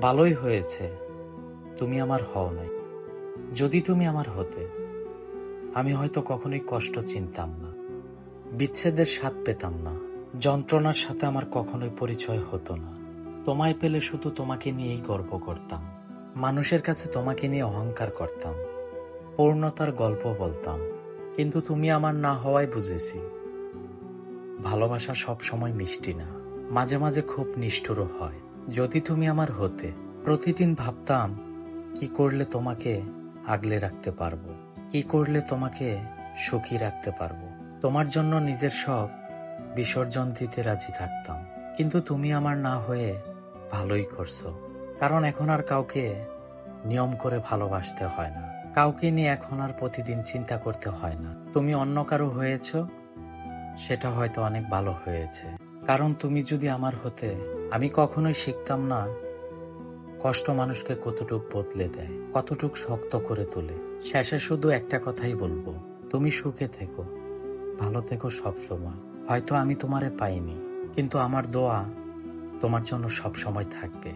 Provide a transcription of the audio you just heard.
ভালোই হয়েছে তুমি আমার হও নাই। যদি তুমি আমার হতে, আমি হয়তো কখনোই কষ্ট চিনতাম না, বিচ্ছেদের স্বাদ পেতাম না, যন্ত্রণার সাথে আমার কখনোই পরিচয় হতো না। তোমায় পেলে শুধু তোমাকে নিয়েই গর্ব করতাম, মানুষের কাছে তোমাকে নিয়ে অহংকার করতাম, পূর্ণতার গল্প বলতাম। কিন্তু তুমি আমার না হওয়ায় বুঝেছি ভালোবাসা সব সময় মিষ্টি না, মাঝে মাঝে খুব নিষ্ঠুরও হয়। যদি তুমি আমার হতে, প্রতিদিন ভাবতাম কি করলে তোমাকে আগলে রাখতে পারবো, কি করলে তোমাকে সুখী রাখতে পারবো। তোমার জন্য নিজের সব বিসর্জন দিতে রাজি থাকতাম। কিন্তু তুমি আমার না হয়ে ভালোই করছো, কারণ এখন আর কাউকে নিয়ম করে ভালোবাসতে হয় না, কাউকে নিয়ে এখন আর প্রতিদিন চিন্তা করতে হয় না। তুমি অন্য কারো হয়েছো, সেটা হয়তো অনেক ভালো হয়েছে। কারণ তুমি যদি আমার হতে, আমি কখনোই শিখতাম না কষ্ট মানুষকে কতটুক বদলে দেয়, কতটুক শক্ত করে তোলে। শেষে শুধু একটা কথাই বলবো, তুমি সুখে থেকো, ভালো থেকো সব সময়। হয়তো আমি তোমারে পাইনি, কিন্তু আমার দোয়া তোমার জন্য সব সময় থাকবে।